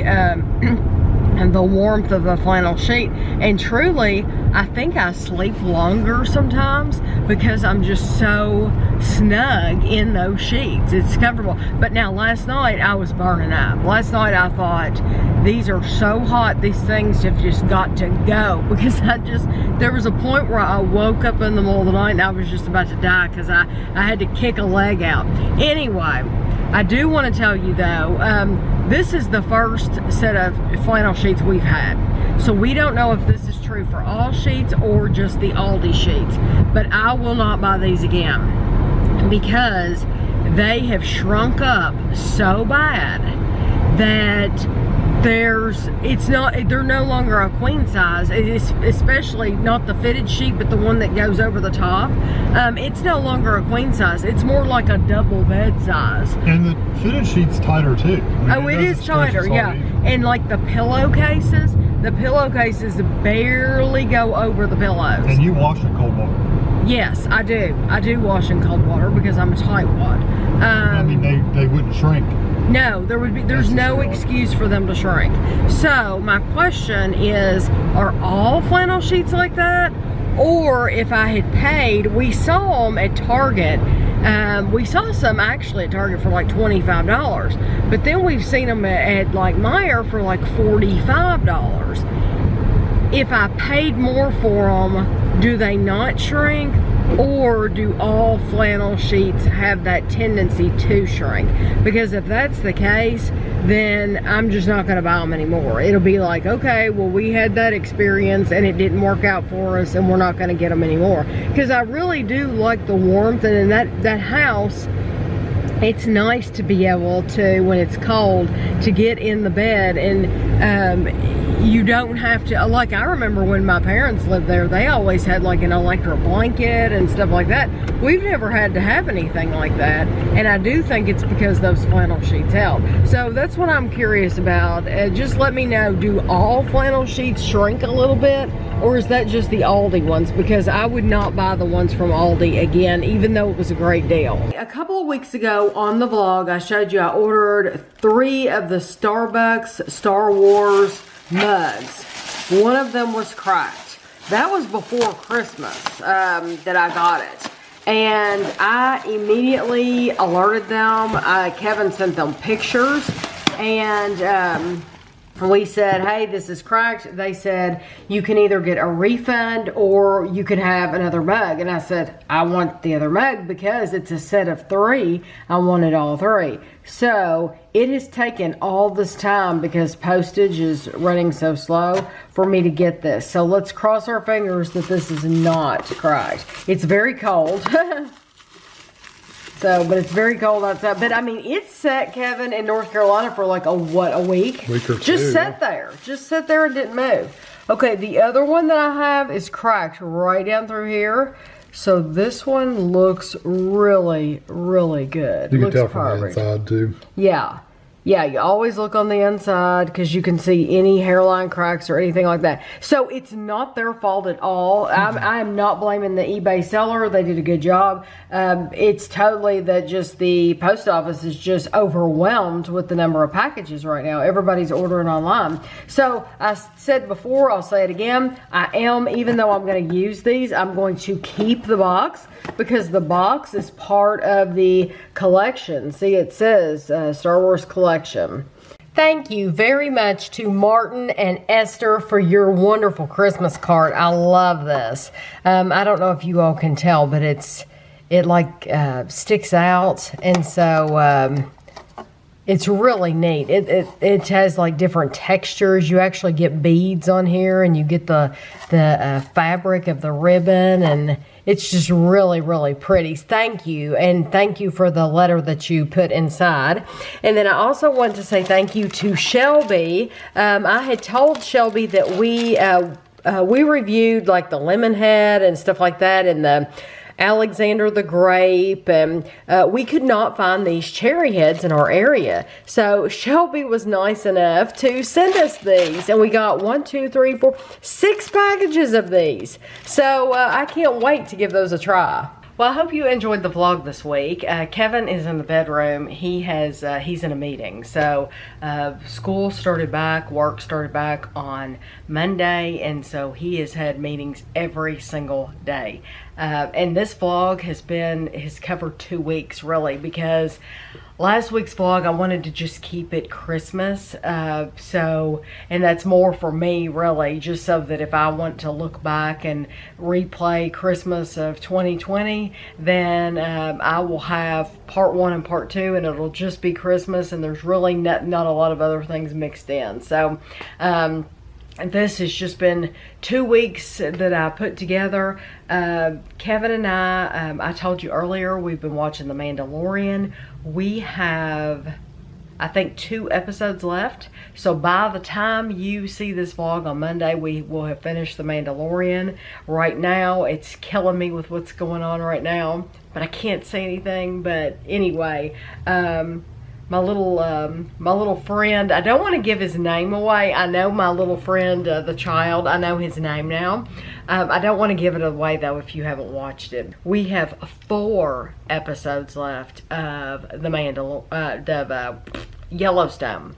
the warmth of the flannel sheet, and truly I think I sleep longer sometimes because I'm just so snug in those sheets. It's comfortable. But now last night I was burning up. Last night I thought, these are so hot, these things have just got to go, because there was a point where I woke up in the middle of the night and I was just about to die because I had to kick a leg out. Anyway, I do want to tell you though, this is the first set of flannel sheets we've had. So we don't know if this is true for all sheets or just the Aldi sheets. But I will not buy these again because they have shrunk up so bad that they're no longer a queen size. It's especially not the fitted sheet, but the one that goes over the top. It's no longer a queen size. It's more like a double bed size. And the fitted sheet's tighter too. It is tighter, yeah. And like the pillowcases barely go over the pillows. And you wash in cold water. Yes, I do. I do wash in cold water because I'm a tightwad. I mean, they wouldn't shrink. No, there's no excuse for them to shrink. So my question is, are all flannel sheets like that? Or if I had paid, we saw them at Target. We saw some actually at Target for like $25, but then we've seen them at like Meijer for like $45. If I paid more for them, do they not shrink? Or do all flannel sheets have that tendency to shrink? Because if that's the case, then I'm just not going to buy them anymore. It'll be like, okay, well, we had that experience and it didn't work out for us and we're not going to get them anymore. Because I really do like the warmth, and in that house, it's nice to be able to, when it's cold, to get in the bed and you don't have to, like I remember when my parents lived there, they always had like an electric blanket and stuff like that. We've never had to have anything like that, and I do think it's because those flannel sheets help. So that's what I'm curious about. Just let me know, do all flannel sheets shrink a little bit, or is that just the Aldi ones? Because I would not buy the ones from Aldi again, even though it was a great deal. A couple of weeks ago on the vlog, I showed you I ordered 3 of the Starbucks Star Wars mugs. One of them was cracked. That was before Christmas that I got it. And I immediately alerted them. Kevin sent them pictures. And We said, hey, this is cracked. They said, you can either get a refund or you can have another mug. And I said, I want the other mug because it's a set of 3. I wanted all 3. So it has taken all this time because postage is running so slow for me to get this. So let's cross our fingers that this is not cracked. It's very cold. So, but it's very cold outside. But I mean, it's set, Kevin, in North Carolina for like a week? Week or two. Just sat there. Just sat there and didn't move. Okay, the other one that I have is cracked right down through here. So this one looks really, really good. You can looks tell from the inside too. Yeah. Yeah, you always look on the inside because you can see any hairline cracks or anything like that. So it's not their fault at all. I am not blaming the eBay seller. They did a good job. It's totally that just the post office is just overwhelmed with the number of packages right now. Everybody's ordering online. So I said before, I'll say it again. Even though I'm going to use these, I'm going to keep the box because the box is part of the collection. See, it says Star Wars Collection. Thank you very much to Martin and Esther for your wonderful Christmas card. I love this. I don't know if you all can tell, but it like sticks out, and so it's really neat. It has like different textures. You actually get beads on here, and you get the fabric of the ribbon, and it's just really, really pretty. Thank you, and thank you for the letter that you put inside. And then I also want to say thank you to Shelby. I had told Shelby that we reviewed like the lemon head and stuff like that, and the Alexander the Grape, and we could not find these cherry heads in our area. So Shelby was nice enough to send us these, and we got 6 packages of these. So I can't wait to give those a try. Well, I hope you enjoyed the vlog this week. Kevin is in the bedroom. He's in a meeting. So school started back, work started back on Monday, and so he has had meetings every single day. And this vlog has covered 2 weeks really, because last week's vlog, I wanted to just keep it Christmas. And that's more for me really, just so that if I want to look back and replay Christmas of 2020, then I will have part 1 and part 2, and it'll just be Christmas, and there's really not a lot of other things mixed in. So this has just been 2 weeks that I put together. Kevin and I told you earlier, we've been watching The Mandalorian. We have, I think, 2 episodes left. So by the time you see this vlog on Monday, we will have finished The Mandalorian. Right now, it's killing me with what's going on right now, but I can't say anything. But anyway, my little friend, I don't want to give his name away. I know my little friend, the child, I know his name now. I don't want to give it away though if you haven't watched it. We have 4 episodes left of Yellowstone.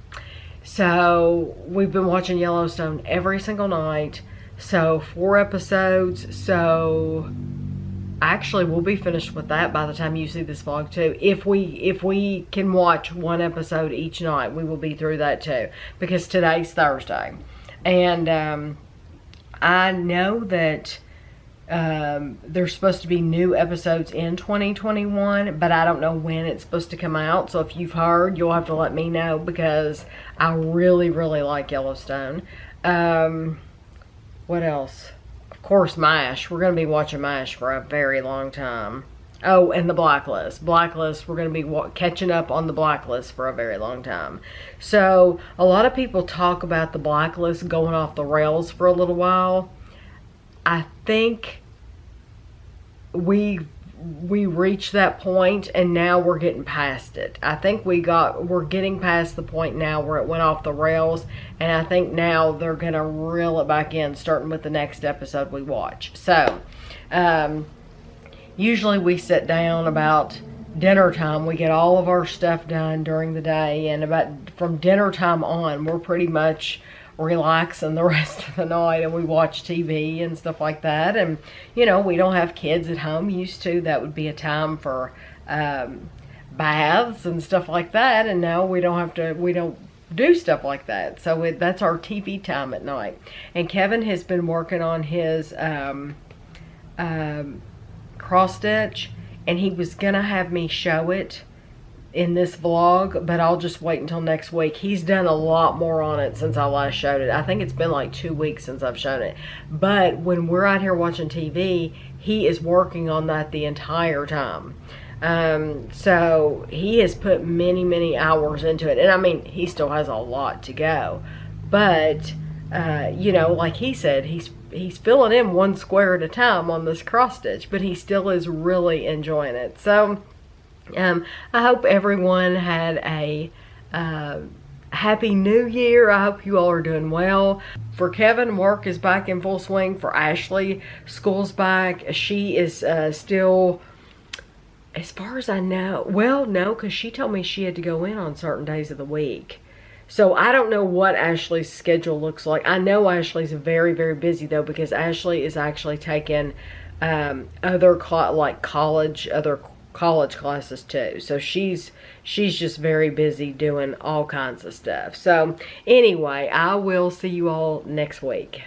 So we've been watching Yellowstone every single night. So 4 episodes. So actually we'll be finished with that by the time you see this vlog too. If we can watch 1 episode each night, we will be through that too, because today's Thursday. And I know that there's supposed to be new episodes in 2021, but I don't know when it's supposed to come out. So if you've heard, you'll have to let me know, because I really, really like Yellowstone. What else? Of course, MASH. We're going to be watching MASH for a very long time. Oh, and the Blacklist. Blacklist, we're going to be catching up on the Blacklist for a very long time. So, a lot of people talk about the Blacklist going off the rails for a little while. I think we reached that point, and now we're getting past it. I think we're getting past the point now where it went off the rails, and I think now they're gonna reel it back in, starting with the next episode we watch. So usually we sit down about dinner time. We get all of our stuff done during the day, and from dinner time on, we're pretty much relaxing the rest of the night, and we watch TV and stuff like that. And you know, we don't have kids at home. Used to, that would be a time for baths and stuff like that, and now we don't do stuff like that. So that's our TV time at night. And Kevin has been working on his cross stitch, and he was gonna have me show it in this vlog, but I'll just wait until next week. He's done a lot more on it since I last showed it. I think it's been like 2 weeks since I've shown it. But when we're out here watching TV, he is working on that the entire time. So he has put many, many hours into it. And I mean, he still has a lot to go. But, you know, like he said, he's filling in 1 square at a time on this cross stitch, but he still is really enjoying it. So, I hope everyone had a happy new year. I hope you all are doing well. For Kevin, work is back in full swing. For Ashley, school's back. She is still, as far as I know, well, no, because she told me she had to go in on certain days of the week. So I don't know what Ashley's schedule looks like. I know Ashley's very, very busy though, because Ashley is actually taking other college classes too. So she's just very busy doing all kinds of stuff. So anyway, I will see you all next week.